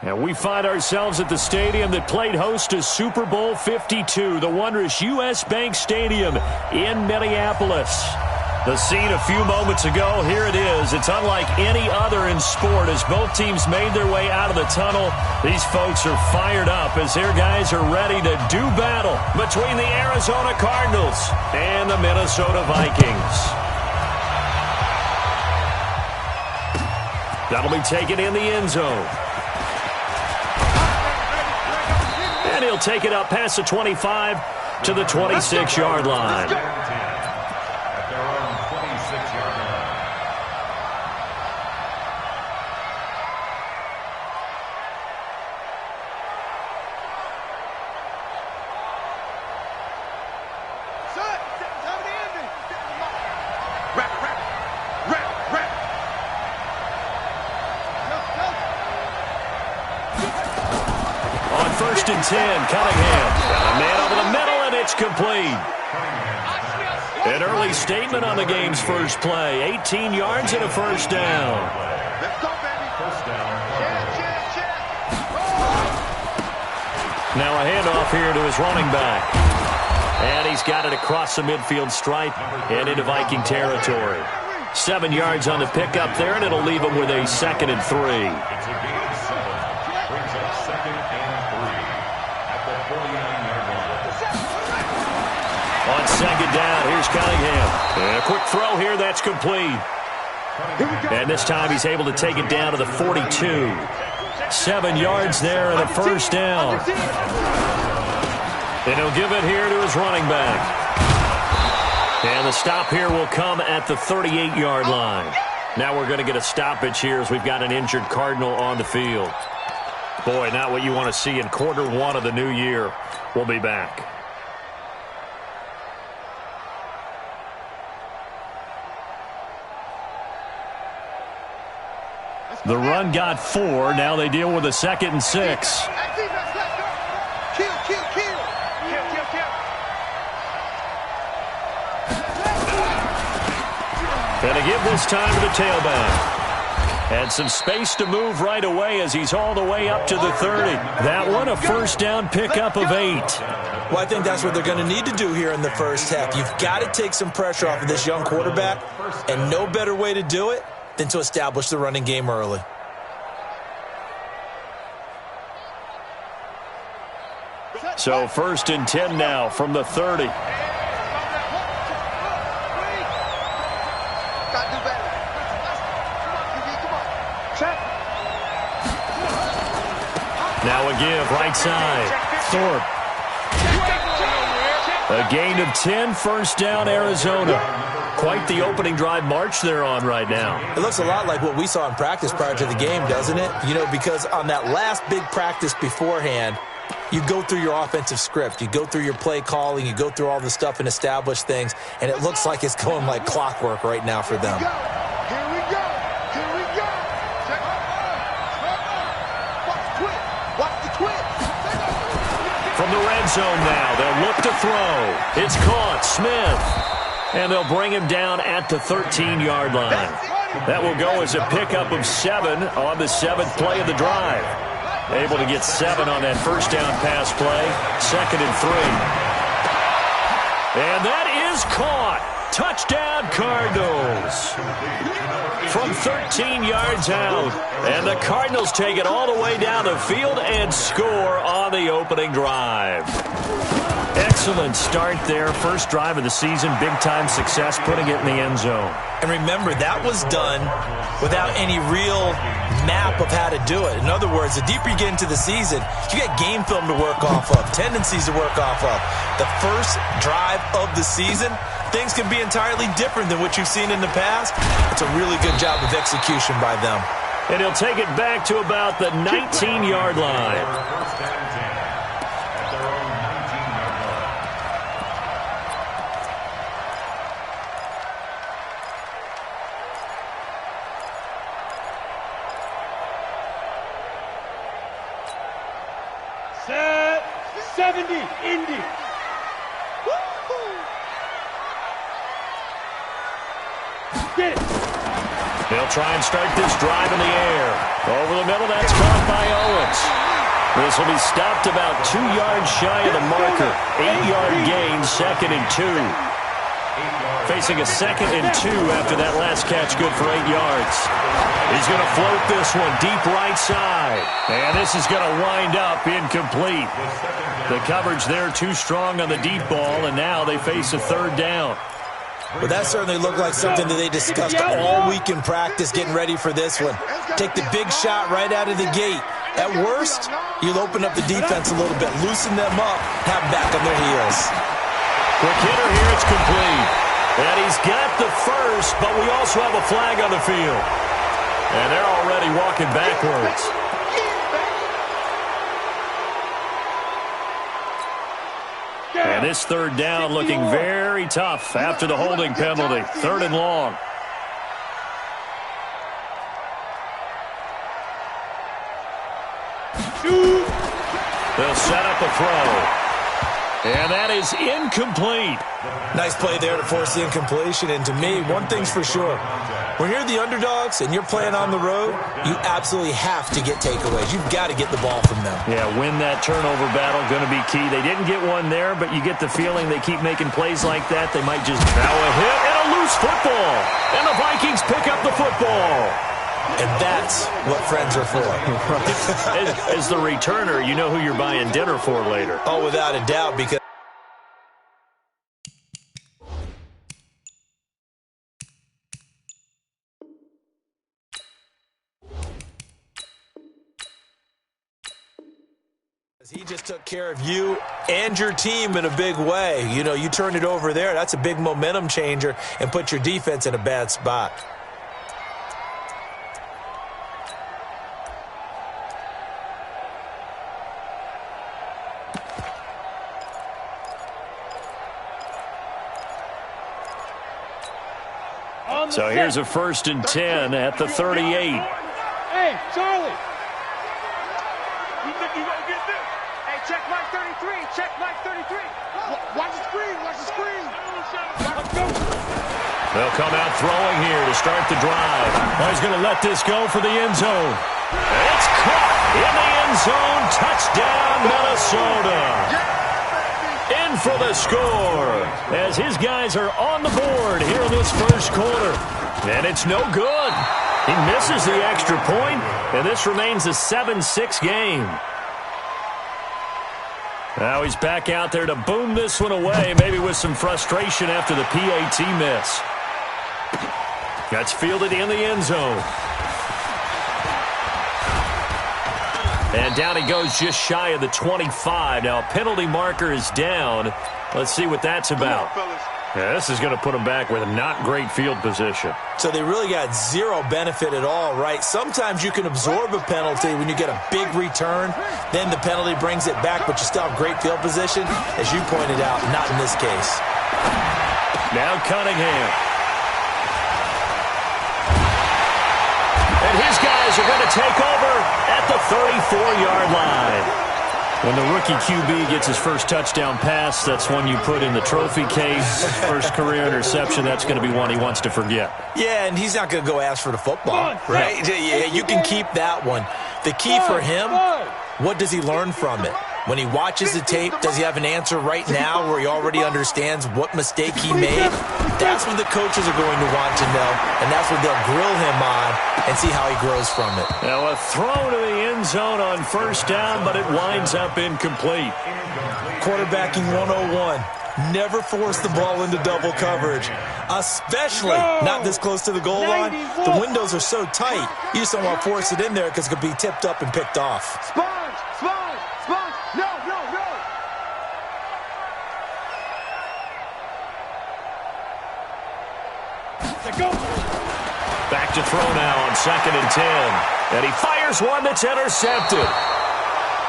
And we find ourselves at the stadium that played host to Super Bowl 52, the wondrous U.S. Bank Stadium in Minneapolis. The scene a few moments ago, here it is. It's unlike any other in sport as both teams made their way out of the tunnel. These folks are fired up as their guys are ready to do battle between the Arizona Cardinals and the Minnesota Vikings. That'll be taken in the end zone. And he'll take it up past the 25 to the 26-yard line. At their own 26-yard line. First and 10, Cunningham. Got a man over the middle, and it's complete. An early statement on the game's first play. 18 yards and a first down. Now a handoff here to his running back. And he's got it across the midfield stripe and into Viking territory. 7 yards on the pickup there, and it'll leave him with a 2nd and 3. On second down, here's Cunningham. And a quick throw here, that's complete. And this time he's able to take it down to the 42. 7 yards there and a first down. And he'll give it here to his running back. And the stop here will come at the 38-yard line. Now we're going to get a stoppage here as we've got an injured Cardinal on the field. Boy, not what you want to see in quarter one of the new year. We'll be back. The run got 4. Now they deal with a 2nd and 6. And to give this time to the tailback. And some space to move right away as he's all the way up to the 30. That one, a first down pickup of 8. Well, I think that's what they're going to need to do here in the first half. You've got to take some pressure off of this young quarterback, and no better way to do it than to establish the running game early. So 1st and 10 now from the 30. Now a give, right side. Thorpe. A gain of 10, first down, Arizona. Quite the opening drive march they're on right now. It looks a lot like what we saw in practice prior to the game, doesn't it? You know, because on that last big practice beforehand, you go through your offensive script. You go through your play calling. You go through all the stuff and establish things. And it looks like it's going like clockwork right now for them. From the red zone now, they'll look to throw. It's caught, Smith. And they'll bring him down at the 13-yard line. That will go as a pickup of 7 on the 7th play of the drive. Able to get 7 on that first down pass play. 2nd and 3. And that is caught. Touchdown, Cardinals. From 13 yards out. And the Cardinals take it all the way down the field and score on the opening drive. Excellent start there. First drive of the season. Big-time success putting it in the end zone. And remember, that was done without any real map of how to do it. In other words, the deeper you get into the season, you got game film to work off of, tendencies to work off of. The first drive of the season, things can be entirely different than what you've seen in the past. It's a really good job of execution by them. And he'll take it back to about the 19-yard line. Set 70, Indy. Get it. They'll try and start this drive in the air. Over the middle, that's caught by Owens. This will be stopped about 2 yards shy of the marker. 8-yard gain, 2nd and 2. Facing a 2nd and 2 after that last catch, good for 8 yards. He's going to float this one deep right side. And this is going to wind up incomplete. The coverage there too strong on the deep ball, and now they face a 3rd down. Well, that certainly looked like something that they discussed all week in practice, getting ready for this one. Take the big shot right out of the gate. At worst, you'll open up the defense a little bit, loosen them up, have them back on their heels. Quick hitter here, it's complete. And he's got the first, but we also have a flag on the field. And they're already walking backwards. And this 3rd down looking very tough after the holding penalty. 3rd and long. They'll set up a throw. And that is incomplete. Nice play there to force the incompletion. And to me, one thing's for sure. When you're the underdogs and you're playing on the road, you absolutely have to get takeaways. You've got to get the ball from them. Yeah, win that turnover battle, going to be key. They didn't get one there, but you get the feeling they keep making plays like that. They might just now a hit and a loose football. And the Vikings pick up the football. And that's what friends are for. As the returner, you know who you're buying dinner for later. Oh, without a doubt, because he just took care of you and your team in a big way. You know, you turn it over there, that's a big momentum changer and put your defense in a bad spot. So here's a 1st and 10 at the 38. Hey, Charlie. You think you gonna get this? Hey, check Mike 33. Check Mike 33. Watch the screen. Watch the screen. Let's go. They'll come out throwing here to start the drive. Now he's going to let this go for the end zone. It's caught in the end zone. Touchdown, Minnesota. In for the score as his guys are on the board here in this 1st quarter. And it's no good. He misses the extra point, and this remains a 7-6 game. Now he's back out there to boom this one away, maybe with some frustration after the PAT miss. That's fielded in the end zone. And down he goes just shy of the 25. Now a penalty marker is down. Let's see what that's about. Yeah, this is going to put him back with a not great field position. So they really got zero benefit at all, right? Sometimes you can absorb a penalty when you get a big return. Then the penalty brings it back, but you still have great field position. As you pointed out, not in this case. Now Cunningham. And his guys are going to take over at the 34-yard line. When the rookie QB gets his first touchdown pass, that's one you put in the trophy case. First career interception, that's going to be one he wants to forget. Yeah, and he's not going to go ask for the football, right? Yeah, you can keep that one. The key for him, what does he learn from it? When he watches the tape, does he have an answer right now where he already understands what mistake he made? That's what the coaches are going to want to know, and that's what they'll grill him on and see how he grows from it. Now a throw to the end zone on 1st down, but it winds up incomplete. Quarterbacking 101. Never force the ball into double coverage, especially not this close to the goal line. The windows are so tight, you just don't want to force it in there because it could be tipped up and picked off. Sponge. No. Go. Back to throw now on 2nd and 10. And he fires one that's intercepted.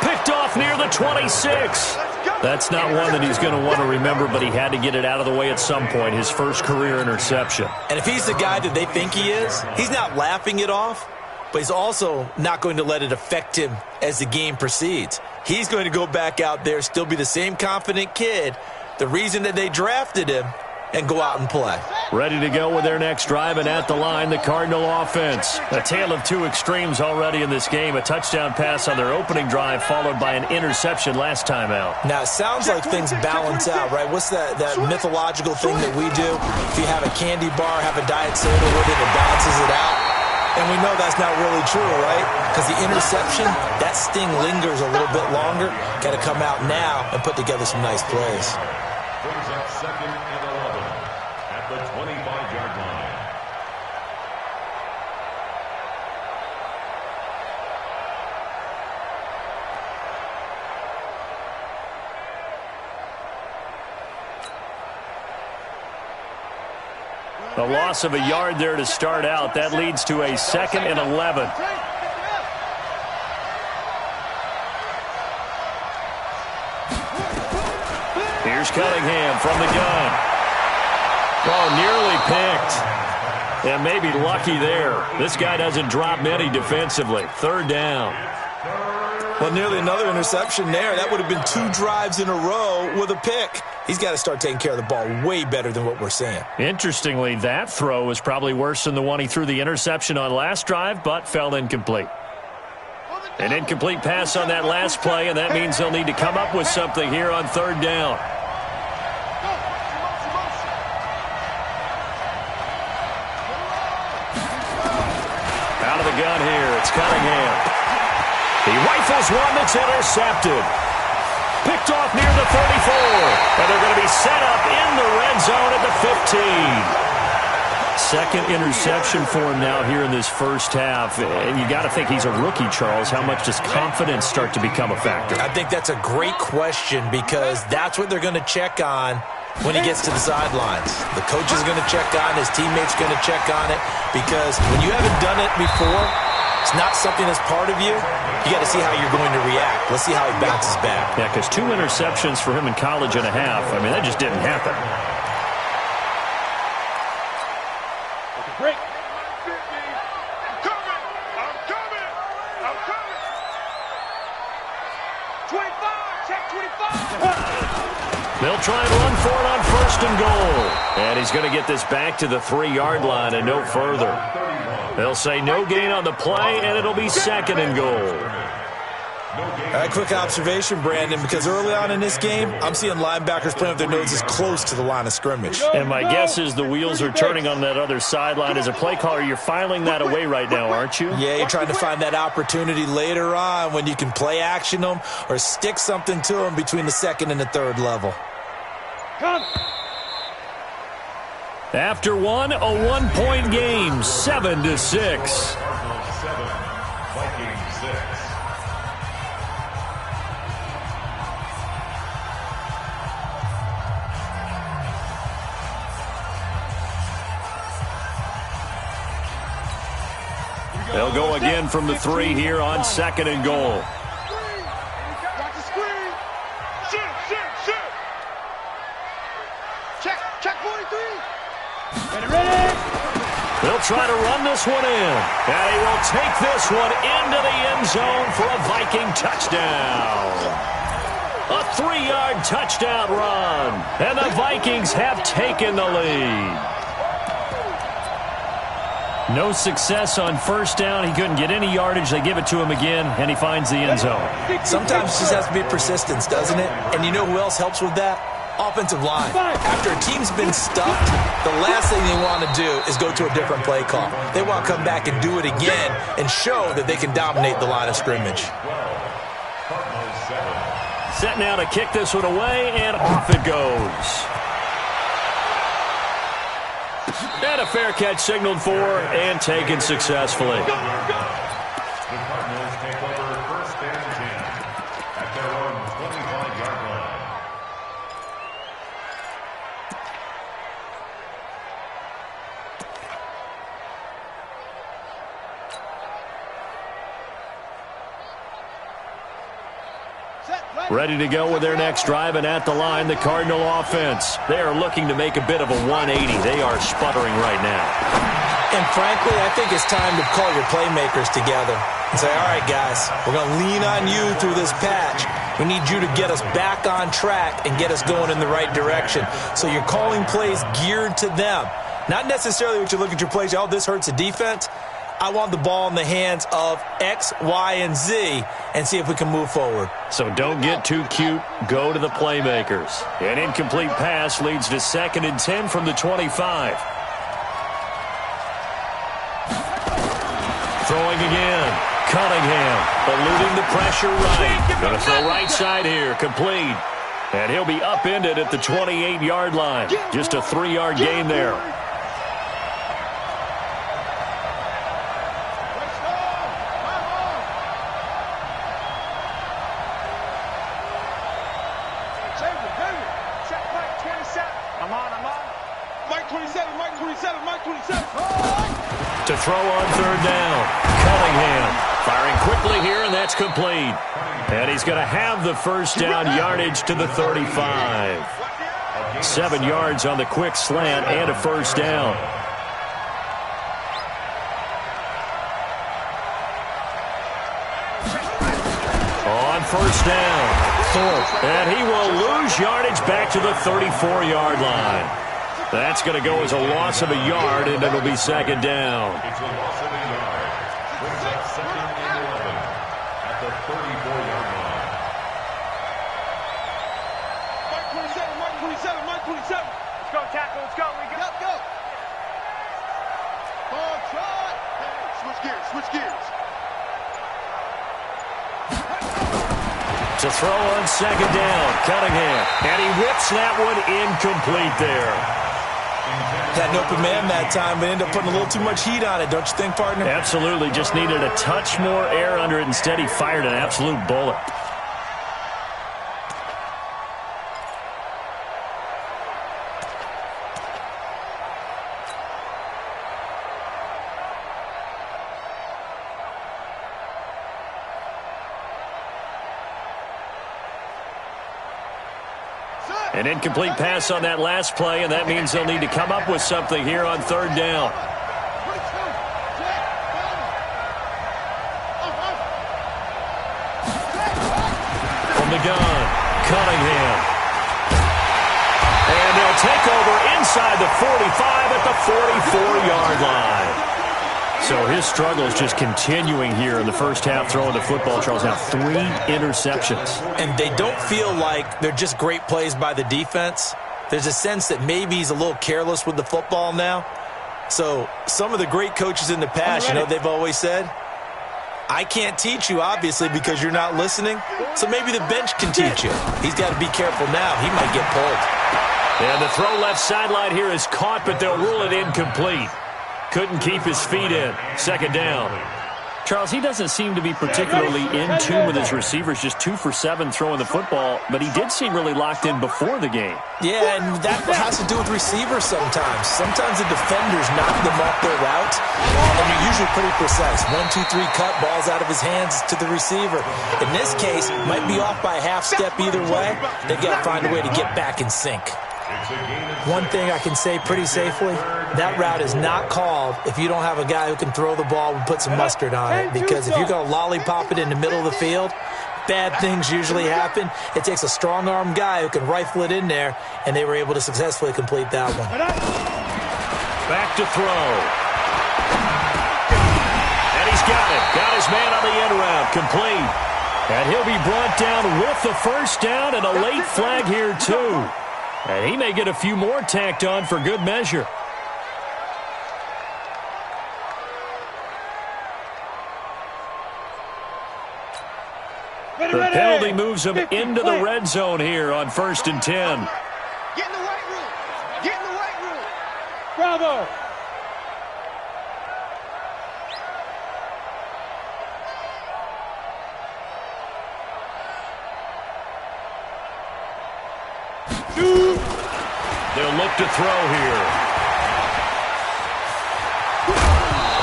Picked off near the 26. That's not one that he's going to want to remember, but he had to get it out of the way at some point, his first career interception. And if he's the guy that they think he is, he's not laughing it off, but he's also not going to let it affect him as the game proceeds. He's going to go back out there, still be the same confident kid, the reason that they drafted him, and go out and play. Ready to go with their next drive, and at the line, the Cardinal offense. A tale of two extremes already in this game. A touchdown pass on their opening drive, followed by an interception last time out. Now, it sounds like things balance out, right? What's that mythological thing that we do? If you have a candy bar, have a diet soda with it, it balances it out. And we know that's not really true, right? Because the interception, that sting lingers a little bit longer. Got to come out now and put together some nice plays. Brings up 2nd and 11 at the 25-yard line. A loss of a yard there to start out. That leads to a 2nd and 11. Here's Cunningham from the gun. Oh, nearly picked. And maybe lucky there. This guy doesn't drop many defensively. 3rd down. Well, nearly another interception there. That would have been 2 drives in a row with a pick. He's got to start taking care of the ball way better than what we're seeing. Interestingly, that throw was probably worse than the one he threw the interception on last drive, but fell incomplete. An incomplete pass on that last play, and that means they'll need to come up with something here on 3rd down. Out of the gun here, it's Cunningham. He rifles one that's intercepted. Picked off near the 34. And they're going to be set up in the red zone at the 15. Second interception for him now here in this first half. And you got to think he's a rookie, Charles. How much does confidence start to become a factor? I think that's a great question because that's what they're going to check on when he gets to the sidelines. The coach is going to check on, his teammates going to check on it, because when you haven't done it before, it's not something that's part of you. You got to see how you're going to react. Let's see how he bounces back. Yeah, because 2 interceptions for him in college and a half. I mean, that just didn't happen. Break. I'm coming. I'm coming. I'm coming. 25. Check 25. They'll try and run for it on 1st and goal. And he's going to get this back to the 3-yard line and no further. They'll say no gain on the play, and it'll be 2nd and goal. A quick observation, Brandon, because early on in this game, I'm seeing linebackers playing with their noses close to the line of scrimmage. And my guess is the wheels are turning on that other sideline. As a play caller, you're filing that away right now, aren't you? Yeah, you're trying to find that opportunity later on when you can play action them or stick something to them between the 2nd and the 3rd level. After one, a 1-point game, 7-6. Vikings 6. They'll go again from the 3 here on 2nd and goal. Watch the screen. Shoot. Check 43. Ready. They'll try to run this one in. And he will take this one into the end zone for a Viking touchdown. A 3-yard touchdown run. And the Vikings have taken the lead. No success on 1st down. He couldn't get any yardage. They give it to him again, and he finds the end zone. Sometimes it just has to be persistence, doesn't it? And you know who else helps with that? Offensive line. After a team's been stuffed, the last thing they want to do is go to a different play call. They want to come back and do it again and show that they can dominate the line of scrimmage. Set now to kick this one away, and off it goes. And a fair catch signaled for and taken successfully. The Cardinals take over 1st and 10 at their own 25-yard line. Ready to go with their next drive, and at the line, the Cardinal offense. They are looking to make a bit of a 180. They are sputtering right now. And frankly, I think it's time to call your playmakers together and say, all right, guys, we're going to lean on you through this patch. We need you to get us back on track and get us going in the right direction. So you're calling plays geared to them. Not necessarily what you look at your plays, oh, this hurts the defense. I want the ball in the hands of X, Y, and Z and see if we can move forward. So don't get too cute. Go to the playmakers. An incomplete pass leads to 2nd and 10 from the 25. Throwing again. Cunningham eluding the pressure right. Going to throw right side here. Complete. And he'll be upended at the 28-yard line. Just a 3-yard gain there. To throw on 3rd down. Cunningham firing quickly here, and that's complete. And he's going to have the first down yardage to the 35. 7 yards on the quick slant and a first down. On 1st down. And he will lose yardage back to the 34-yard line. That's going to go as a loss of a yard, and it'll be 2nd down. It's a loss of a yard. Brings up 2nd and 11 at the 34-yard line. Mike 27. Let's go, tackle. Let's go. Go. Ball try. Switch gears. To throw on 2nd down, Cunningham. And he whips that one incomplete there. Had an open man that time, but ended up putting a little too much heat on it, don't you think, partner? Absolutely. Just needed a touch more air under it. Instead, he fired an absolute bullet. An incomplete pass on that last play, and that means they'll need to come up with something here on 3rd down. From the gun, Cunningham. And they'll take over inside the 45 at the 44-yard line. So his struggle is just continuing here in the first half, throwing the football. Charles, now 3 interceptions. And they don't feel like they're just great plays by the defense. There's a sense that maybe he's a little careless with the football now. So some of the great coaches in the past, you know, they've always said, I can't teach you, obviously, because you're not listening. So maybe the bench can teach you. He's got to be careful now. He might get pulled. And the throw left sideline here is caught, but they'll rule it incomplete. Couldn't keep his feet in. 2nd down. Charles, he doesn't seem to be particularly in tune with his receivers, just 2 for 7 throwing the football, but he did seem really locked in before the game. Yeah, and that has to do with receivers sometimes. Sometimes the defenders knock them off their route, and you're usually pretty precise. 1, 2, 3 cut, ball's out of his hands to the receiver. In this case, might be off by a half step either way. They've got to find a way to get back in sync. One thing I can say pretty safely, that route is not called if you don't have a guy who can throw the ball and put some mustard on it. Because if you're going to lollipop it in the middle of the field, bad things usually happen. It takes a strong-arm guy who can rifle it in there, and they were able to successfully complete that one. Back to throw. And he's got it. Got his man on the end route. Complete. And he'll be brought down with the first down and a late flag here, too. And he may get a few more tacked on for good measure. The penalty moves him into the red zone here on 1st and 10. Get in the white room. Get in the white room. Bravo. They'll look to throw here.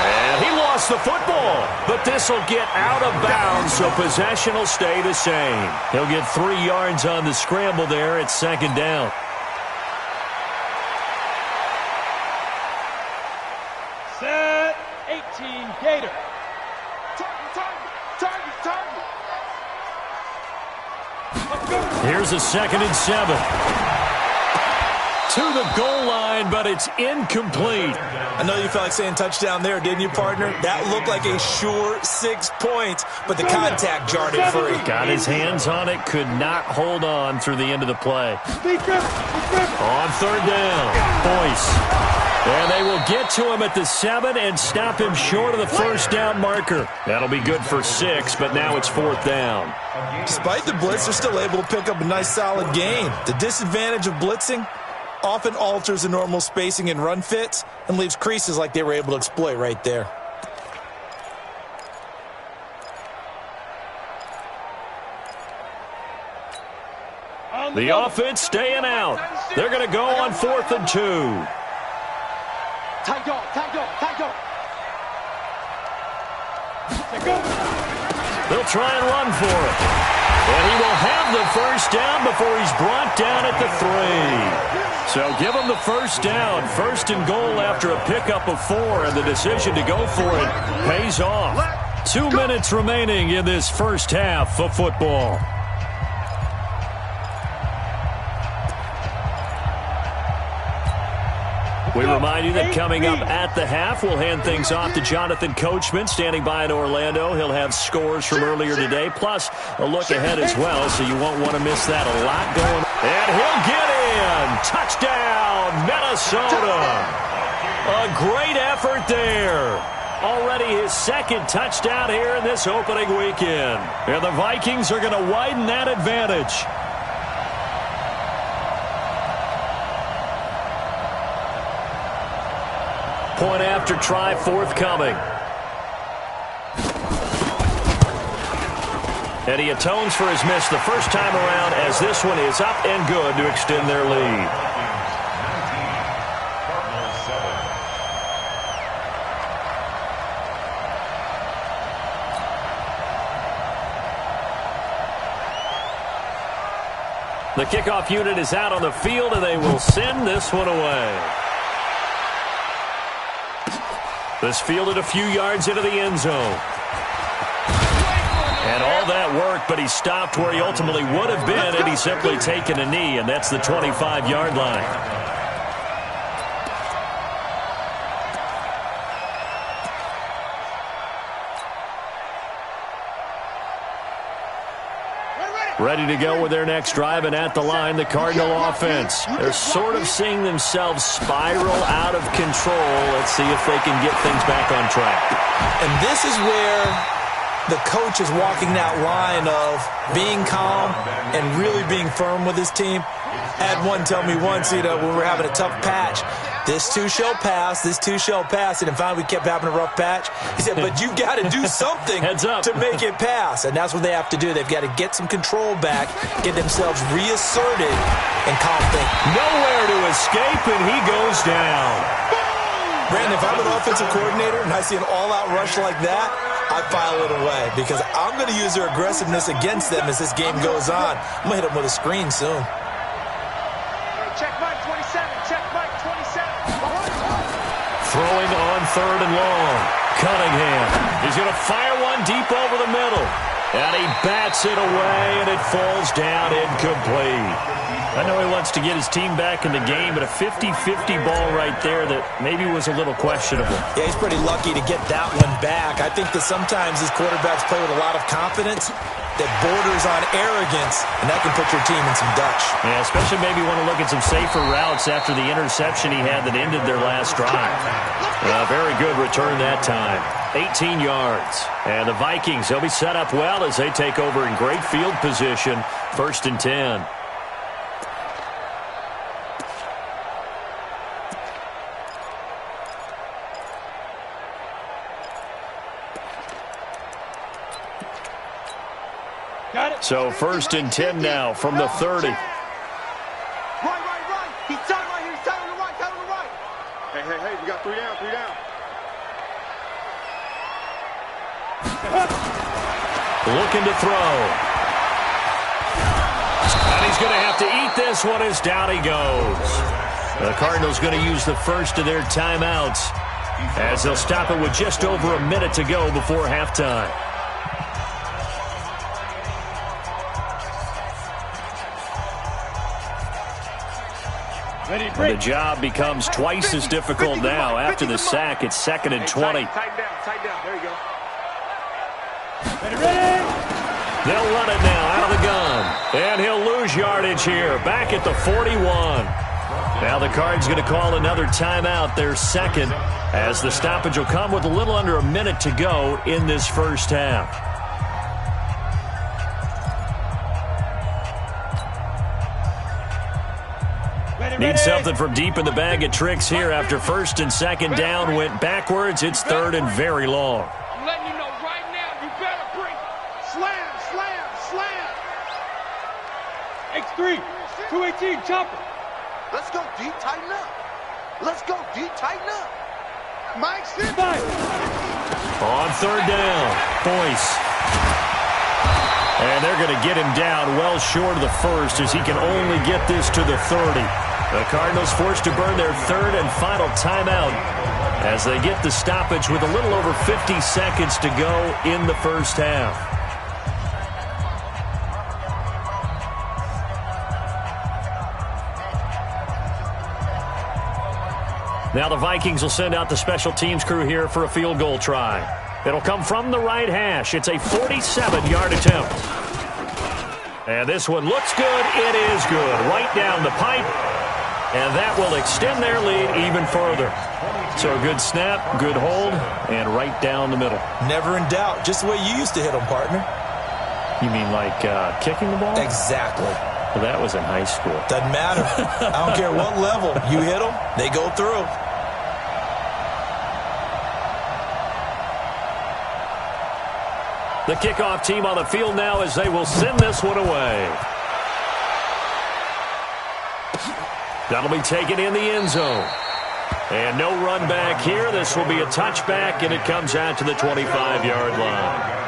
And he lost the football, but this will get out of bounds, so possession will stay the same. He'll get 3 yards on the scramble there at 2nd down. Set 18 Gator. Target. Here's a 2nd and 7. to the goal line, but it's incomplete. I know you felt like saying touchdown there, didn't you, partner? That looked like a sure 6 points, but the contact jarred it free. Got his hands on it, could not hold on through the end of the play. On third down, Boyce. And they will get to him at the 7 and stop him short of the first down marker. That'll be good for 6, but now it's 4th down. Despite the blitz, they're still able to pick up a nice solid gain. The disadvantage of blitzing often alters the normal spacing and run fits and leaves creases like they were able to exploit right there. The offense staying out. They're going to go on 4th and 2. Tight dog. They'll try and run for it. And he will have the first down before he's brought down at the 3. So give him the first down. 1st and goal after a pickup of 4, and the decision to go for it pays off. 2 minutes remaining in this first half of football. We remind you that coming up at the half, we'll hand things off to Jonathan Coachman, standing by in Orlando. He'll have scores from earlier today, plus a look ahead as well, so you won't want to miss that. A lot going on. And he'll get in. Touchdown, Minnesota. A great effort there. Already his 2nd touchdown here in this opening weekend. And the Vikings are going to widen that advantage. Point after try forthcoming. And he atones for his miss the first time around, as this one is up and good to extend their lead. The kickoff unit is out on the field, and they will send this one away. This fielded a few yards into the end zone. And all that work, but he stopped where he ultimately would have been had he simply taken a knee, and that's the 25-yard line. Ready to go with their next drive, and at the line, the Cardinal offense. They're sort of seeing themselves spiral out of control. Let's see if they can get things back on track. And this is where the coach is walking that line of being calm and really being firm with his team. Had one tell me once, when we were having a tough patch, this too shall pass, this too shall pass. And finally we kept having a rough patch. He said, but you've got to do something to make it pass. And that's what they have to do. They've got to get some control back, get themselves reasserted, and calm things. Nowhere to escape, and he goes down. Brandon, if I'm an offensive coordinator and I see an all-out rush like that, I file it away because I'm going to use their aggressiveness against them as this game goes on. I'm going to hit them with a screen soon. Check Mike 27. Check Mike 27. Throwing on 3rd and long. Cunningham. He's going to fire one deep over the middle. And he bats it away, and it falls down incomplete. I know he wants to get his team back in the game, but a 50-50 ball right there that maybe was a little questionable. Yeah, he's pretty lucky to get that one back. I think that sometimes these quarterbacks play with a lot of confidence that borders on arrogance, and that can put your team in some Dutch. Yeah, especially maybe want to look at some safer routes after the interception he had that ended their last drive. Very good return that time. 18 yards. And the Vikings, they'll be set up well as they take over in great field position. 1st and 10. So 1st and 10 now from the 30. Right. He's tight right here. He's tight on the right. Hey, we got 3 down. Looking to throw. And he's going to have to eat this one as down he goes. The Cardinals going to use the first of their timeouts as they'll stop it with just over a minute to go before halftime. And the job becomes twice as difficult now. After the sack, it's 2nd and 20. Tighten down. There you go. They'll run it now out of the gun. And he'll lose yardage here. Back at the 41. Now the Cards going to call another timeout, their second, as the stoppage will come with a little under a minute to go in this first half. Need something from deep in the bag of tricks here after 1st and 2nd down went backwards. It's 3rd and very long. I'm letting you know right now, you better bring slam. X3, 218, chopper. Let's go deep, tighten up. Mike, sit. On 3rd down, Boyce. And they're going to get him down well short of the 1st as he can only get this to the 30. The Cardinals forced to burn their 3rd and final timeout as they get the stoppage with a little over 50 seconds to go in the first half. Now the Vikings will send out the special teams crew here for a field goal try. It'll come from the right hash. It's a 47-yard attempt. And this one looks good. It is good. Right down the pipe. And that will extend their lead even further. So a good snap, good hold, and right down the middle. Never in doubt. Just the way you used to hit them, partner. You mean like kicking the ball? Exactly. Well, that was in high school. Doesn't matter. I don't care what level. You hit them, they go through. The kickoff team on the field now as they will send this one away. That'll be taken in the end zone. And no run back here. This will be a touchback, and it comes out to the 25-yard line.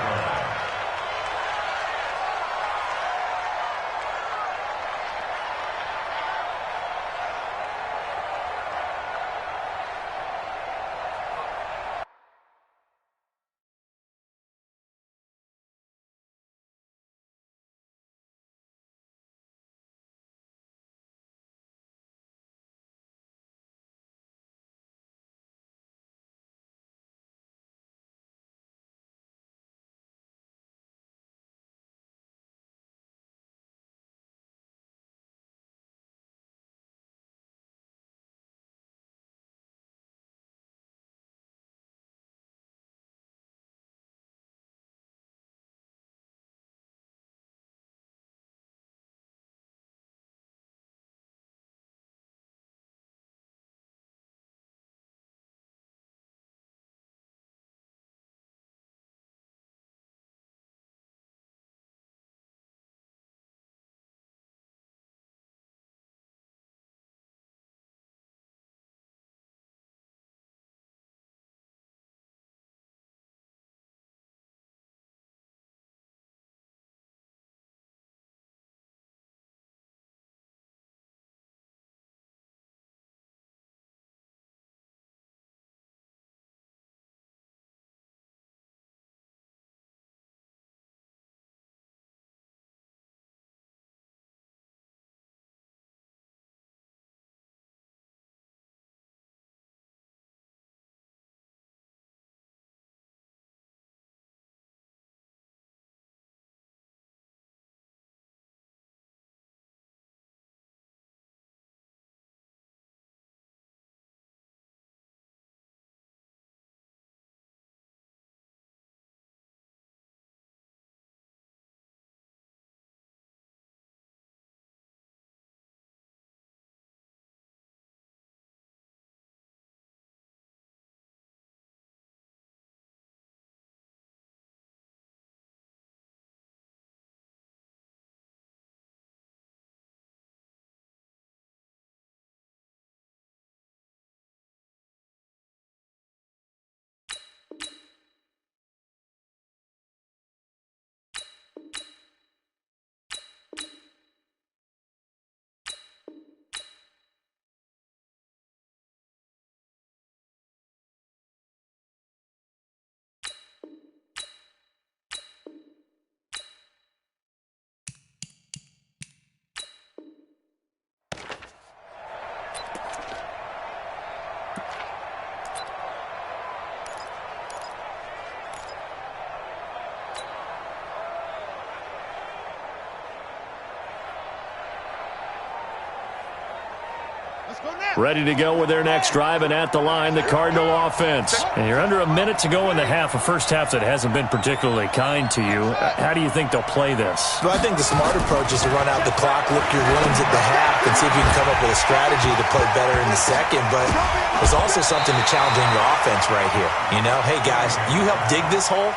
ready to go with their next drive, and at the line, the Cardinal offense. And you're under a minute to go in the half, a first half that hasn't been particularly kind to you. How do you think they'll play this? Well, I think the smart approach is to run out the clock, lick your wounds at the half, and see if you can come up with a strategy to play better in the second. But there's also something to challenging your offense right here. You know, hey, guys, you help dig this hole.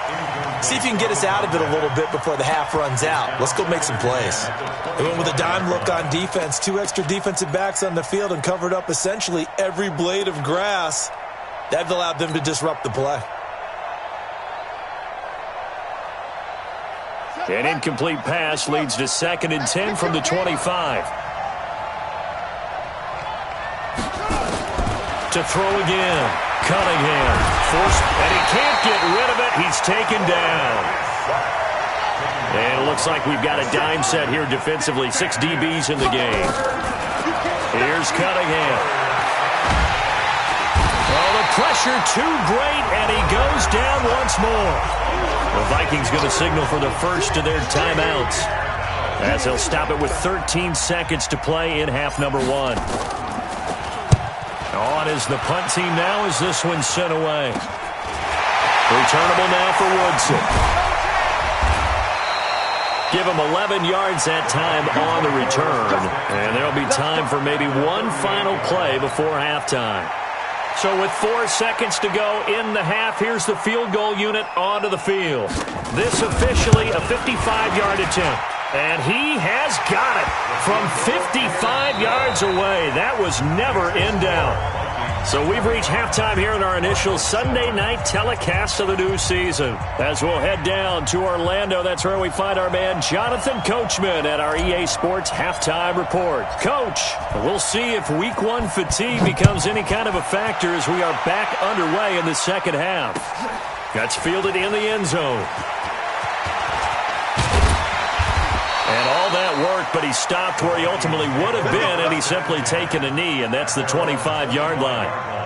See if you can get us out of it a little bit before the half runs out. Let's go make some plays. They went with a dime look on defense, 2 extra defensive backs on the field and covered up essentially every blade of grass. That allowed them to disrupt the play. An incomplete pass leads to 2nd and 10 from the 25. To throw again. Cunningham. Forced, and he can't get rid of it. He's taken down. And it looks like we've got a dime set here defensively. 6 DBs in the game. Here's Cunningham. Oh, the pressure too great, and he goes down once more. The Vikings going to signal for the first of their timeouts, as they'll stop it with 13 seconds to play in half number 1. On is the punt team now as this one's sent away. Returnable now for Woodson. Give him 11 yards that time on the return. And there'll be time for maybe one final play before halftime. So with 4 seconds to go in the half, here's the field goal unit onto the field. This officially a 55-yard attempt. And he has got it from 55 yards away. That was never in doubt. So we've reached halftime here in our initial Sunday night telecast of the new season. As we'll head down to Orlando, that's where we find our man Jonathan Coachman at our EA Sports Halftime Report. Coach, we'll see if Week 1 fatigue becomes any kind of a factor as we are back underway in the second half. That's fielded in the end zone. And all that worked, but he stopped where he ultimately would have been, and he's simply taken a knee, and that's the 25-yard line.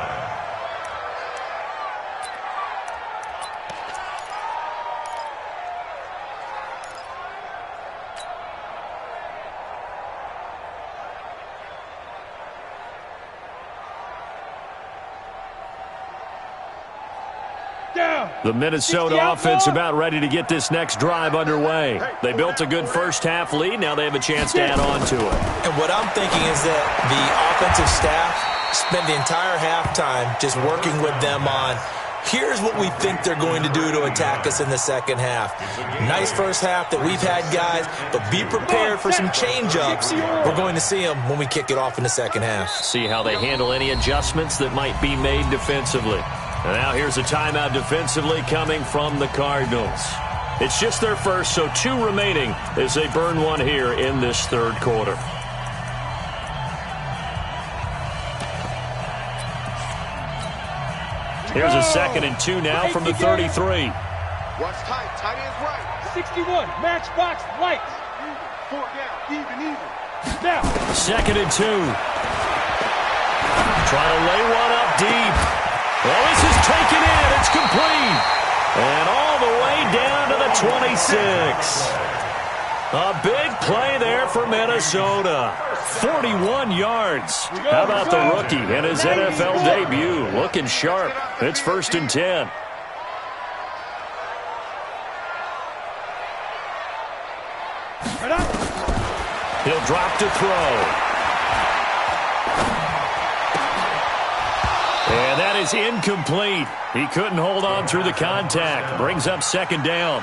The Minnesota offense about ready to get this next drive underway. They built a good first-half lead. Now they have a chance to add on to it. And what I'm thinking is that the offensive staff spent the entire halftime just working with them on, here's what we think they're going to do to attack us in the second half. Nice first half that we've had, guys, but be prepared for some change-ups. We're going to see them when we kick it off in the second half. See how they handle any adjustments that might be made defensively. And now here's a timeout defensively coming from the Cardinals. It's just their first, so 2 remaining as they burn one here in this third quarter. Here's a 2nd and 2 now from the 33. Watch tight. Tight ends right. 61. Matchbox lights. 4 down. Even. Now. 2nd and 2. Trying to lay one up deep. Well, this is taken in. It's complete. And all the way down to the 26. A big play there for Minnesota. 41 yards. How about the rookie in his NFL debut? Looking sharp. It's 1st and 10. He'll drop to throw. And that is incomplete. He couldn't hold on through the contact. Brings up 2nd down.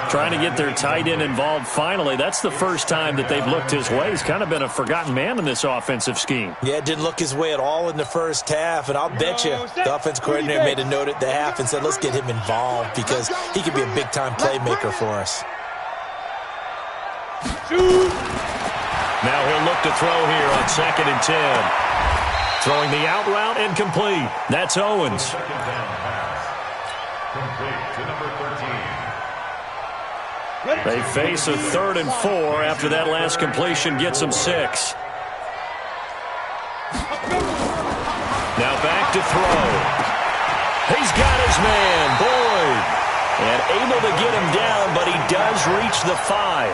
Trying to get their tight end involved finally. That's the first time that they've looked his way. He's kind of been a forgotten man in this offensive scheme. Yeah, it didn't look his way at all in the first half. And I'll bet you the offense coordinator made a note at the half and said, let's get him involved because he could be a big-time playmaker for us. Now he'll look to throw here on 2nd and 10. Throwing the out route incomplete. That's Owens. Complete to number 13. They face a 3rd and 4 after that last completion gets them 6. Now back to throw. He's got his man, Boyd. And able to get him down, but he does reach the 5.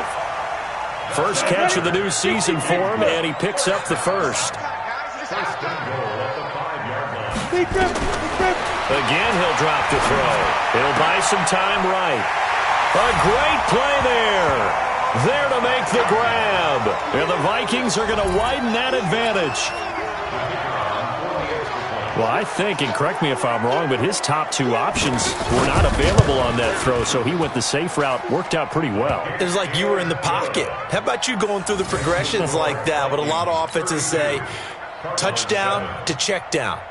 First catch of the new season for him, and he picks up the first. First and goal at the 5-yard line. Big grip, big grip. Again, he'll drop the throw. He'll buy some time right. A great play there. There to make the grab. And the Vikings are going to widen that advantage. Well, I think, and correct me if I'm wrong, but his top two options were not available on that throw, so he went the safe route. Worked out pretty well. It was like you were in the pocket. How about you going through the progressions like that? What a lot of offenses say, touchdown to check down.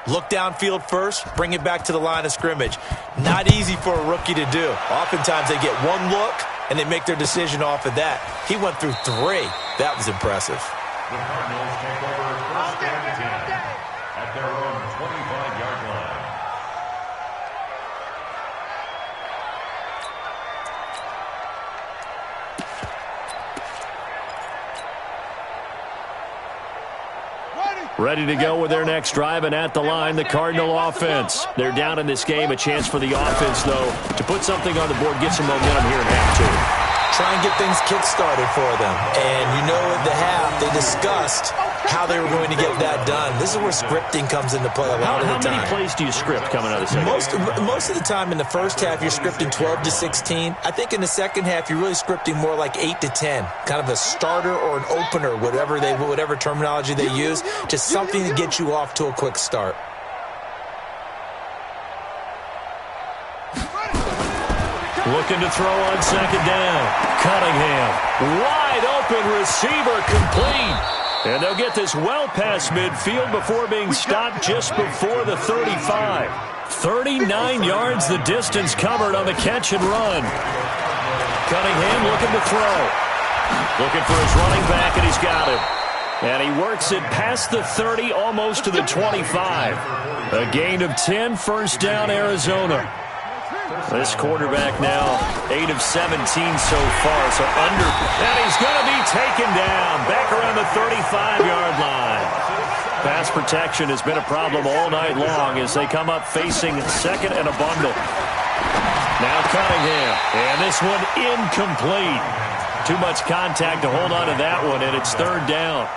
Look downfield first, bring it back to the line of scrimmage. Not easy for a rookie to do. Oftentimes they get one look, and they make their decision off of that. He went through three. That was impressive. The Cardinals take over first and 10 at their own 25-yard line. Ready to go with their next drive, and at the line, the Cardinal offense. They're down in this game. A chance for the offense, though, to put something on the board, get some momentum here in half two. Try and get things kick-started for them. And you know at the half, they discussed how they were going to get that done. This is where scripting comes into play a lot of the time. How many plays do you script coming out of the second? Most of the time in the first half, you're scripting 12 to 16. I think in the second half, you're really scripting more like 8 to 10. Kind of a starter or an opener, whatever terminology they use. Just something to get you off to a quick start. Looking to throw on second down. Cunningham, wide open receiver, complete. And they'll get this well past midfield before being stopped just before the 35. 39 yards the distance covered on the catch and run. Cunningham looking to throw. Looking for his running back, and he's got him. And he works it past the 30, almost to the 25. A gain of 10, first down, Arizona. This quarterback now 8 of 17 so far, so under. And he's going to be taken down back around the 35-yard line. Pass protection has been a problem all night long as they come up facing second and a bundle. Now Cunningham, and this one incomplete. Too much contact to hold on to that one, and it's third down.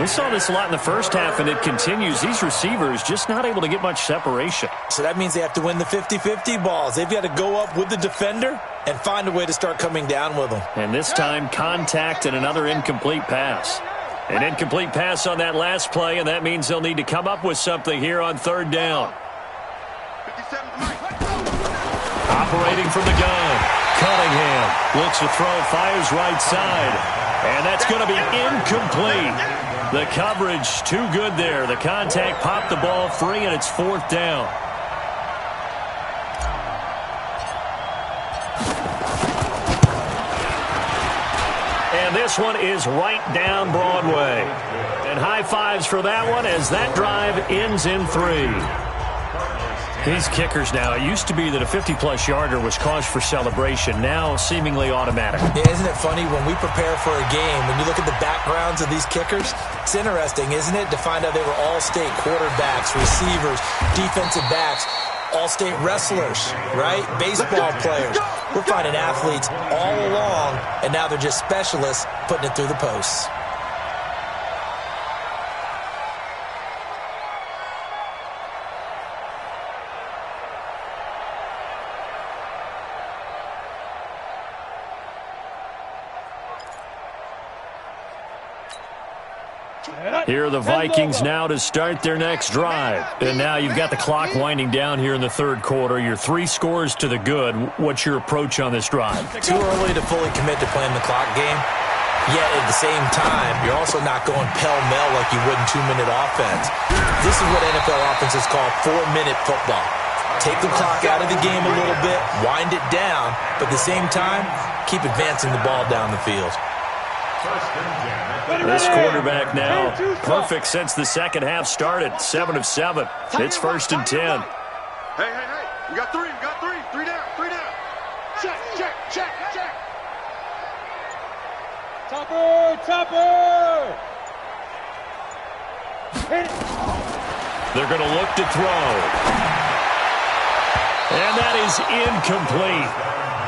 We saw this a lot in the first half, and it continues. These receivers just not able to get much separation. So that means they have to win the 50-50 balls. They've got to go up with the defender and find a way to start coming down with them. And this time, contact and another incomplete pass. An incomplete pass on that last play, and that means they'll need to come up with something here on third down. Operating from the gun. Cunningham looks to throw, fires right side. And that's going to be incomplete. The coverage too good there. The contact popped the ball free, and it's fourth down. And this one is right down Broadway. And high fives for that one as that drive ends in 3. These kickers now, it used to be that a 50-plus yarder was cause for celebration, now seemingly automatic. Yeah, isn't it funny when we prepare for a game, when you look at the backgrounds of these kickers, it's interesting, isn't it, to find out they were all-state quarterbacks, receivers, defensive backs, all-state wrestlers, right? Baseball players. We're finding athletes all along, and now they're just specialists putting it through the posts. Here are the Vikings now to start their next drive. And now you've got the clock winding down here in the third quarter. You're 3 scores to the good. What's your approach on this drive? Too early to fully commit to playing the clock game. Yet at the same time, you're also not going pell-mell like you would in 2-minute offense. This is what NFL offenses call 4-minute football. Take the clock out of the game a little bit, wind it down, but at the same time, keep advancing the ball down the field. This quarterback now perfect since the second half started. 7 of 7. It's first and 10. Hey. We got 3. 3 down. Check. Topper. Hit it. They're going to look to throw. And that is incomplete.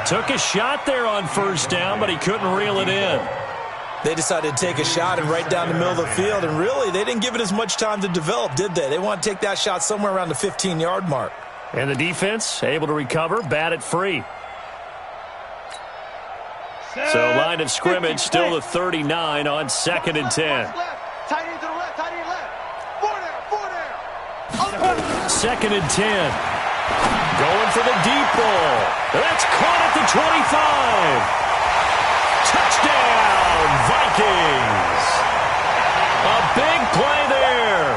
Took a shot there on first down, but he couldn't reel it in. They decided to take a shot and right down the middle of the field, and really, they didn't give it as much time to develop, did they? They want to take that shot somewhere around the 15-yard mark. And the defense able to recover, bat it free. So line of scrimmage still the 39 on 2nd and 10. Tight end to the left, tight end left. 4 down. 2nd and 10. Going for the deep ball. That's caught at the 25. Touchdown, Vikings. A big play there.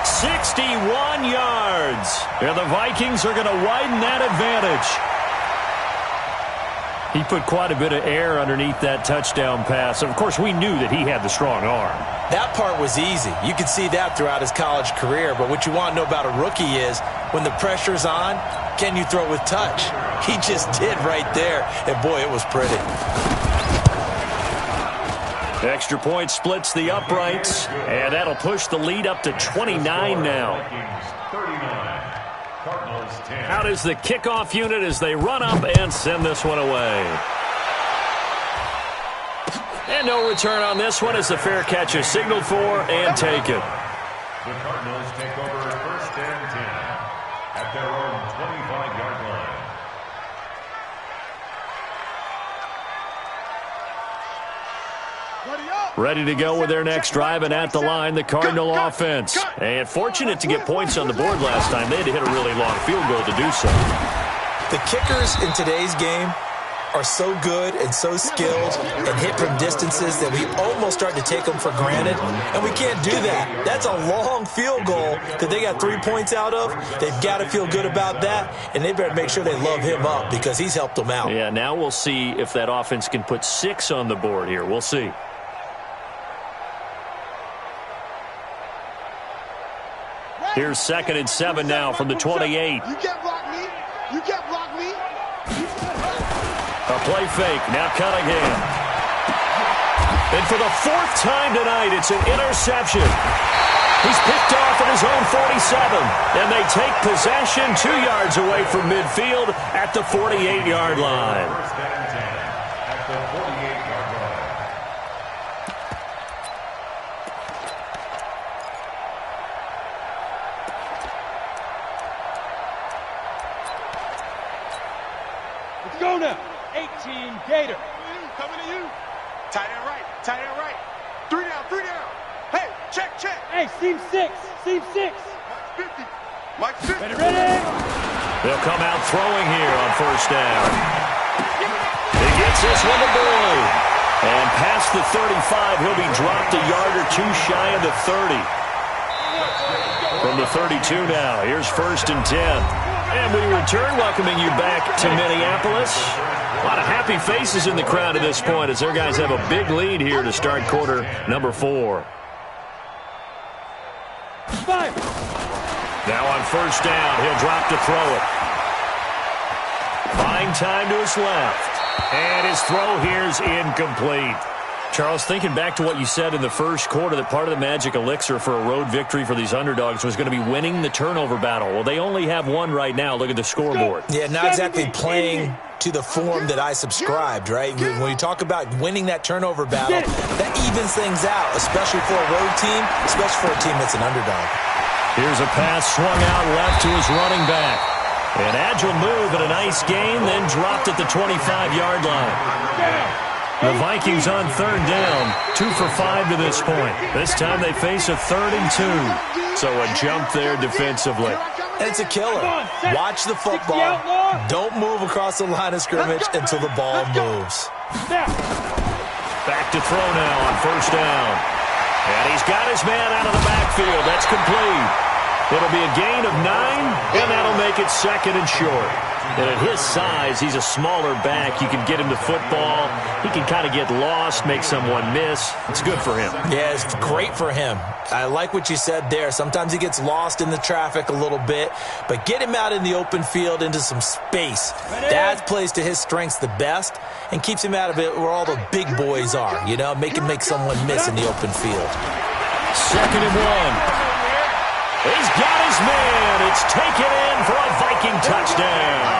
61 yards. And the Vikings are going to widen that advantage. He put quite a bit of air underneath that touchdown pass. Of course, we knew that he had the strong arm. That part was easy. You could see that throughout his college career. But what you want to know about a rookie is when the pressure's on, can you throw with touch? He just did right there. And, boy, it was pretty. Extra point splits the uprights, and that'll push the lead up to 29 now. Out is the kickoff unit as they run up and send this one away. And no return on this one as the fair catch is signaled for and taken. The Cardinals take over 1st and 10 at their own 25-yard line. Ready to go with their next drive, and at the line, the Cardinal offense. And fortunate to get points on the board last time. They had to hit a really long field goal to do so. The kickers in today's game are so good and so skilled and hit from distances that we almost start to take them for granted, and we can't do that. That's a long field goal that they got 3 points out of. They've got to feel good about that, and they better make sure they love him up because he's helped them out. Yeah, now we'll see if that offense can put 6 on the board here. We'll see. Here's 2nd and 7 now from the 28. You can't block me. You can't block me. A play fake. Now Cunningham. And for the 4th time tonight, it's an interception. He's picked off at his own 47. And they take possession 2 yards away from midfield at the 48-yard line. 1st and 10 at the 48-yard line. Go now. 18 Gator. Coming to you. Tight end right. Tight end right. 3 down. 3 down. Hey, check. Hey, seam 6. Seam 6. Mike 50. Ready. They'll come out throwing here on 1st down. He gets this one to Boyd. And past the 35, he'll be dropped a yard or 2 shy of the 30. From the 32 now, here's 1st and 10. And we return, welcoming you back to Minneapolis. A lot of happy faces in the crowd at this point as their guys have a big lead here to start quarter number 4. Fire. Now on 1st down, he'll drop to throw it. Buying time to his left. And his throw here is incomplete. Charles, thinking back to what you said in the first quarter, that part of the magic elixir for a road victory for these underdogs was going to be winning the turnover battle. Well, they only have one right now. Look at the scoreboard. Yeah, not exactly playing to the form that I subscribed, right? When you talk about winning that turnover battle, that evens things out, especially for a road team, especially for a team that's an underdog. Here's a pass swung out left to his running back. An agile move and a nice gain, then dropped at the 25-yard line. The Vikings on 3rd down, 2 for 5 to this point. This time they face a 3rd and 2. So a jump there defensively. And it's a killer. Watch the football. Don't move across the line of scrimmage until the ball moves. Back to throw now on 1st down. And he's got his man out of the backfield. That's complete. It'll be a gain of 9, and that'll make it 2nd and short. And at his size, he's a smaller back. You can get him to football. He can kind of get lost, make someone miss. It's good for him. Yeah, it's great for him. I like what you said there. Sometimes he gets lost in the traffic a little bit, but get him out in the open field into some space. That plays to his strengths the best and keeps him out of it where all the big boys are, you know, make someone miss in the open field. 2nd and 1. He's got his man. It's taken in for a Viking touchdown.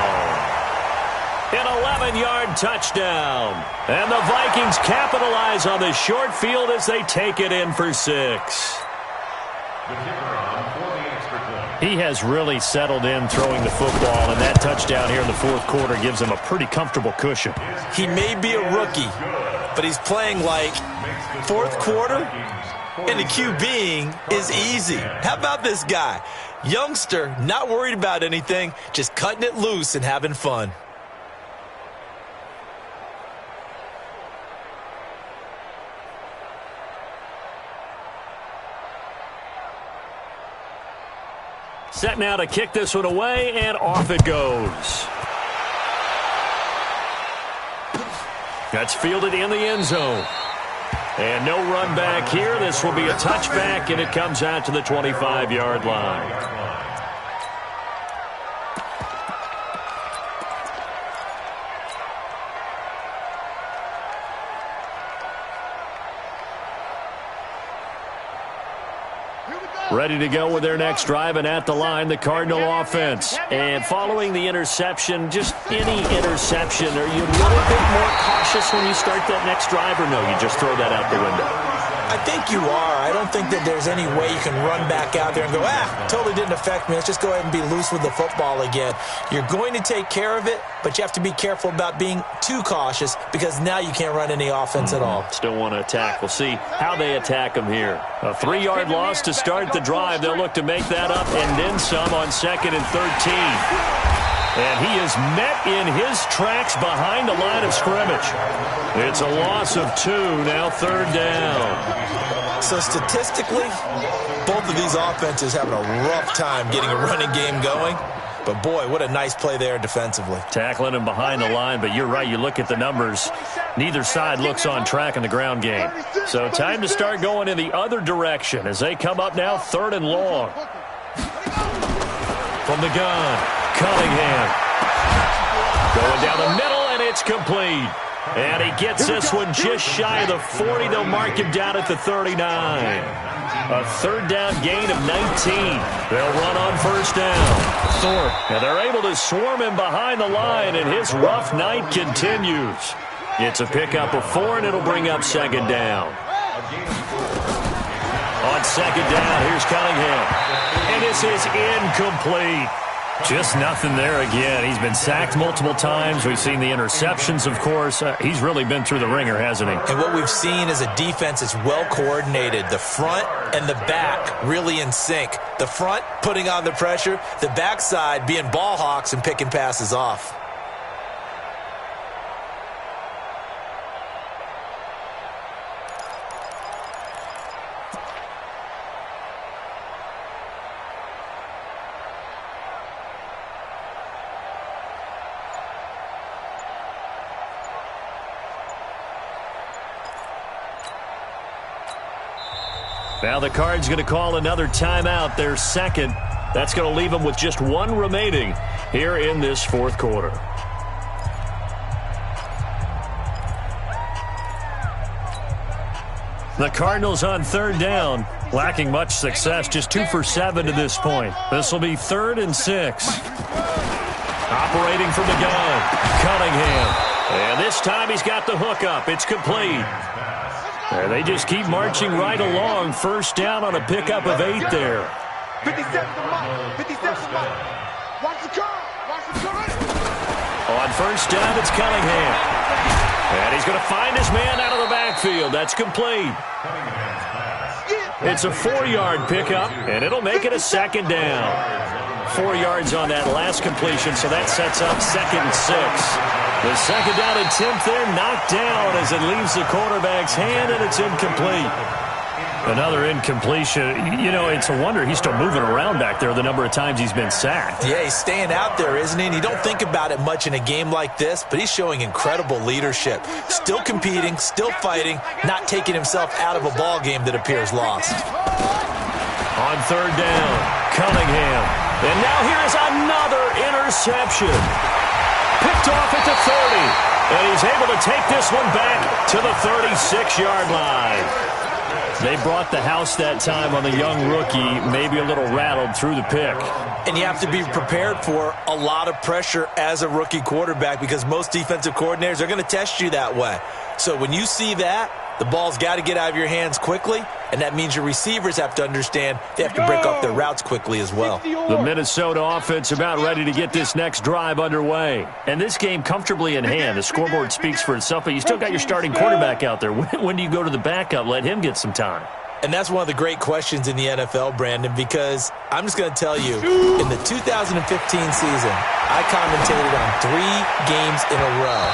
An 7-yard touchdown. And the Vikings capitalize on the short field as they take it in for 6. He has really settled in throwing the football, and that touchdown here in the fourth quarter gives him a pretty comfortable cushion. He may be a rookie, but he's playing like fourth quarter, and the QBing is easy. How about this guy? Youngster, not worried about anything, just cutting it loose and having fun. Set now to kick this one away, and off it goes. That's fielded in the end zone. And no run back here. This will be a touchback, and it comes out to the 25-yard line. Ready to go with their next drive, and at the line, the Cardinal offense. And following the interception, just any interception, are you a little bit more cautious when you start that next drive, or no, you just throw that out the window? I think you are. I don't think that there's any way you can run back out there and go, totally didn't affect me. Let's just go ahead and be loose with the football again. You're going to take care of it, but you have to be careful about being too cautious because now you can't run any offense at all. Still want to attack. We'll see how they attack them here. A 3-yard loss to start the drive. They'll look to make that up and then some on 2nd and 13. And he is met in his tracks behind the line of scrimmage. It's a loss of 2, now 3rd down. So statistically, both of these offenses having a rough time getting a running game going. But, boy, what a nice play there defensively. Tackling him behind the line, but you're right. You look at the numbers. Neither side looks on track in the ground game. So time to start going in the other direction as they come up now 3rd and long. From the gun, Cunningham. Going down the middle, and it's complete. And he gets this one just shy of the 40. They'll mark him down at the 39. A 3rd down gain of 19. They'll run on 1st down. Thorpe. And they're able to swarm him behind the line, and his rough night continues. It's a pickup of 4, and it'll bring up 2nd down. On 2nd down, here's Cunningham. And this is incomplete. Just nothing there again. He's been sacked multiple times. We've seen the interceptions, of course. He's really been through the ringer, hasn't he? And what we've seen is a defense that's well coordinated. The front and the back really in sync. The front putting on the pressure. The backside being ball hawks and picking passes off. Now the Cards going to call another timeout, their 2nd. That's going to leave them with just 1 remaining here in this 4th quarter. The Cardinals on 3rd down, lacking much success, just 2 for 7 to this point. This will be 3rd and 6. Operating from the gun, Cunningham. And this time he's got the hook up. It's complete. And they just keep marching right along. 1st down on a pickup of 8 there. 57 to Mike. 57 to Mike. Watch the curve. Watch the curve. On 1st down, it's Cunningham. And he's going to find his man out of the backfield. That's complete. It's a 4-yard pickup, and it'll make it a 2nd down. 4 yards on that last completion, so that sets up 2nd and 6. The 2nd down attempt there knocked down as it leaves the quarterback's hand, and it's incomplete. Another incompletion. You know, it's a wonder he's still moving around back there the number of times he's been sacked. Yeah, he's staying out there, isn't he? And you don't think about it much in a game like this, but he's showing incredible leadership. Still competing, still fighting, not taking himself out of a ball game that appears lost. On 3rd down, Cunningham. And now here's another interception. Picked off at the 30. And he's able to take this one back to the 36-yard line. They brought the house that time on the young rookie, maybe a little rattled through the pick. And you have to be prepared for a lot of pressure as a rookie quarterback because most defensive coordinators are going to test you that way. So when you see that, the ball's got to get out of your hands quickly, and that means your receivers have to understand they have to break off their routes quickly as well. The Minnesota offense about ready to get this next drive underway. And this game comfortably in hand. The scoreboard speaks for itself, but you still got your starting quarterback out there. When do you go to the backup? Let him get some time. And that's one of the great questions in the NFL, Brandon, because I'm just going to tell you, in the 2015 season, I commentated on 3 games in a row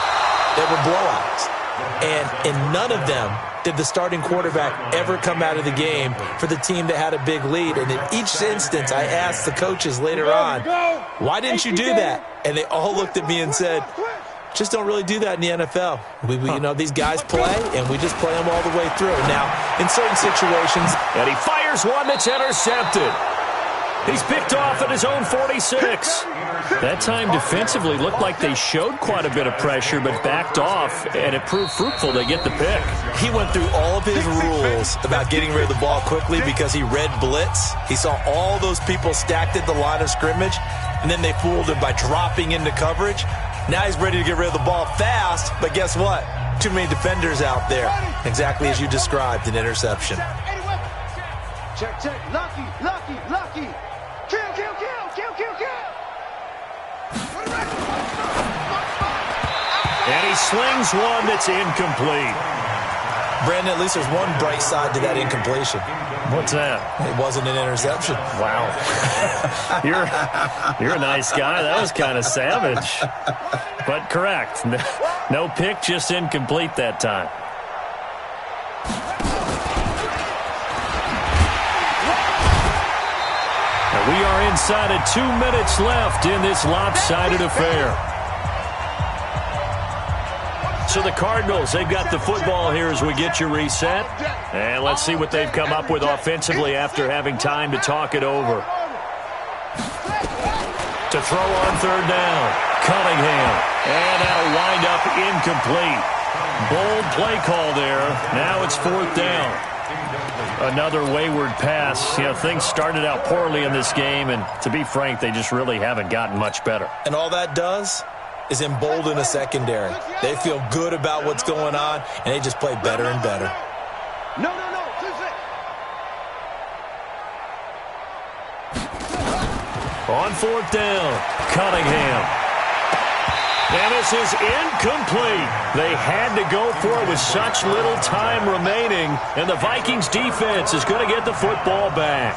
that were blowouts. And in none of them did the starting quarterback ever come out of the game for the team that had a big lead. And in each instance, I asked the coaches later on, why didn't you do that? And they all looked at me and said, just don't really do that in the NFL. You know, these guys play, and we just play them all the way through. Now, in certain situations. And he fires one that's intercepted. He's picked off at his own 46. That time defensively looked like they showed quite a bit of pressure, but backed off, and it proved fruitful. They get the pick. He went through all of his rules about getting rid of the ball quickly because he read blitz. He saw all those people stacked at the line of scrimmage, and then they fooled him by dropping into coverage. Now he's ready to get rid of the ball fast, but guess what? Too many defenders out there. Exactly as you described, an interception. Check, check. Lucky, lucky, lucky. Kill, kill, kill, kill, kill, kill. And he slings one that's incomplete. Brandon, at least there's one bright side to that incompletion. What's that? It wasn't an interception. Wow. You're a nice guy. That was kind of savage. But correct. No pick, just incomplete that time. We are inside of 2 minutes left in this lopsided affair. So the Cardinals, they've got the football here as we get you reset. And let's see what they've come up with offensively after having time to talk it over. To throw on 3rd down, Cunningham. And that'll wind up incomplete. Bold play call there. Now it's 4th down. Another wayward pass. You know, things started out poorly in this game, and to be frank, they just really haven't gotten much better. And all that does is embolden a secondary. They feel good about what's going on, and they just play better and better. No. On 4th down, Cunningham. And this is incomplete. They had to go for it with such little time remaining, and the Vikings defense is going to get the football back.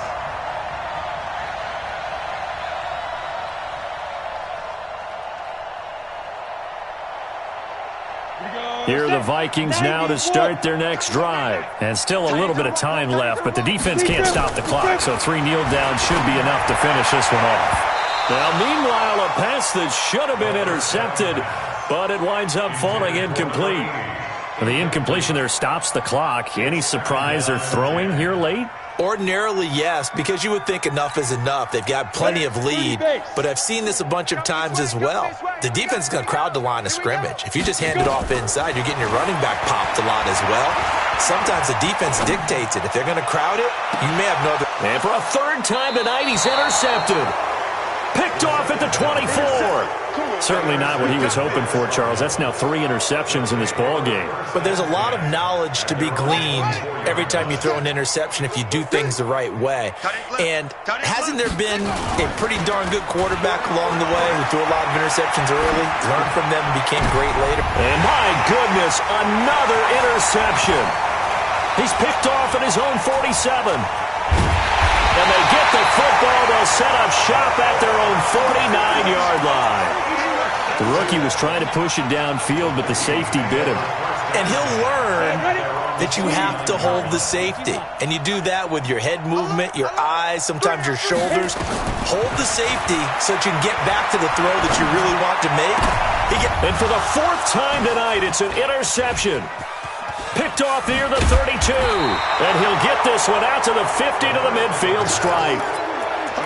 Here are the Vikings now to start their next drive. And still a little bit of time left, but the defense can't stop the clock, so 3 kneel downs should be enough to finish this one off. Now, meanwhile, a pass that should have been intercepted, but it winds up falling incomplete. The incompletion there stops the clock. Any surprise they're throwing here late? Ordinarily, yes, because you would think enough is enough. They've got plenty of lead, but I've seen this a bunch of times as well. The defense is going to crowd the line of scrimmage. If you just hand it off inside, you're getting your running back popped a lot as well. Sometimes the defense dictates it. If they're going to crowd it, you may have no other. And for a 3rd time tonight, he's intercepted. Picked off at the 24. Certainly not what he was hoping for, Charles. That's now 3 interceptions in this ball game. But there's a lot of knowledge to be gleaned every time you throw an interception if you do things the right way. And hasn't there been a pretty darn good quarterback along the way who threw a lot of interceptions early, learned from them, and became great later? And my goodness, another interception. He's picked off at his own 47. And they get the football. They'll set up shop at their own 49-yard line. The rookie was trying to push it downfield, but the safety bit him. And he'll learn that you have to hold the safety. And you do that with your head movement, your eyes, sometimes your shoulders. Hold the safety so that you can get back to the throw that you really want to make. And for the 4th time tonight, it's an interception. Picked off near the 32. And he'll get this one out to the 50 to the midfield stripe.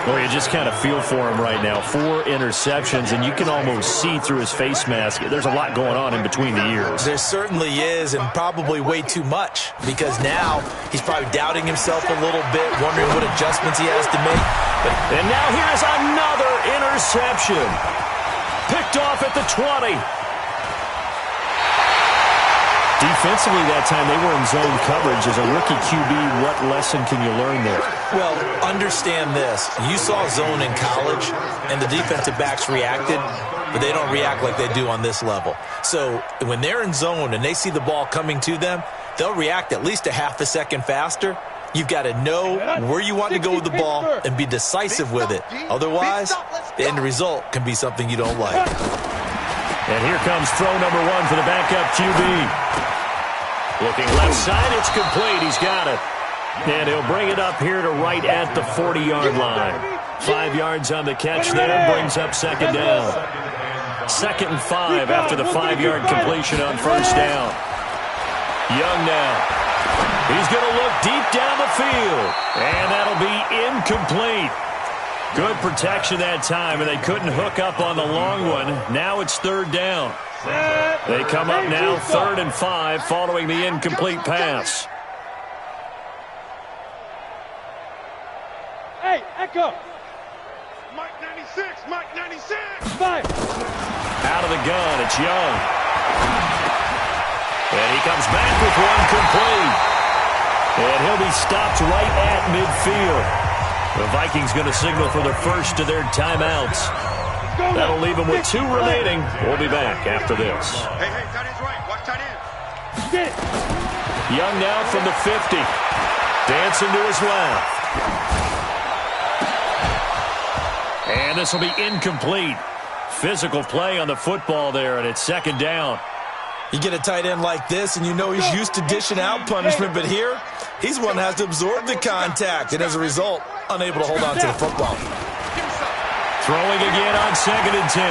Well, you just kind of feel for him right now. 4 interceptions, and you can almost see through his face mask. There's a lot going on in between the ears. There certainly is, and probably way too much, because now he's probably doubting himself a little bit, wondering what adjustments he has to make. And now here's another interception. Picked off at the 20. Defensively that time, they were in zone coverage. As a rookie QB, what lesson can you learn there? Well, understand this. You saw zone in college, and the defensive backs reacted, but they don't react like they do on this level. So when they're in zone and they see the ball coming to them, they'll react at least a half a second faster. You've got to know where you want to go with the ball and be decisive with it. Otherwise, the end result can be something you don't like. And here comes throw number 1 for the backup QB. Looking left side, it's complete. He's got it. And he'll bring it up here to right at the 40-yard line. 5 yards on the catch there, brings up second down. 2nd and 5 after the 5-yard completion on first down. Young now. He's going to look deep down the field. And that'll be incomplete. Good protection that time, and they couldn't hook up on the long one. Now it's 3rd down. They come up now 3rd and 5 following the incomplete pass. Hey, Echo. Mike 96, Mike 96. Five. Out of the gun, it's Young. And he comes back with one complete. And he'll be stopped right at midfield. The Vikings going to signal for the first of their timeouts. That'll leave them with 2 remaining. We'll be back after this. Hey, tight end's right. Watch tight end. Get it. Young now from the 50. Dancing to his left. And this will be incomplete. Physical play on the football there, and it's 2nd down. You get a tight end like this, and you know he's used to dishing out punishment, but here, he's one that has to absorb the contact, and as a result, unable to hold on to the football. Throwing again on 2nd and 10.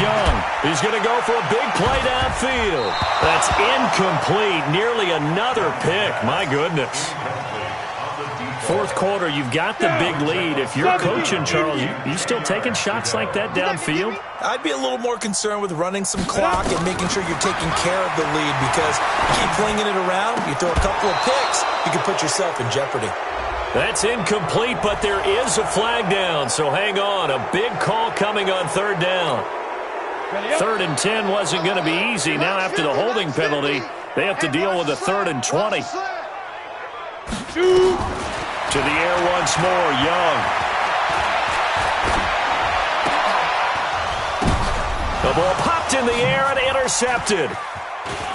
Young, he's going to go for a big play downfield. That's incomplete. Nearly another pick. My goodness. 4th quarter, you've got the big lead. If you're coaching, Charles, you still taking shots like that downfield? I'd be a little more concerned with running some clock and making sure you're taking care of the lead, because you keep flinging it around, you throw a couple of picks, you can put yourself in jeopardy. That's incomplete, but there is a flag down, so hang on. A big call coming on 3rd down. 3rd and 10 wasn't going to be easy. Now after the holding penalty, they have to deal with a 3rd and 20. To the air once more, Young. The ball popped in the air and intercepted.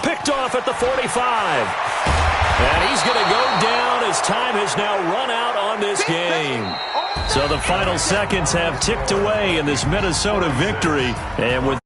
Picked off at the 45. And he's going to go down as time has now run out on this game. So the final seconds have ticked away in this Minnesota victory. And with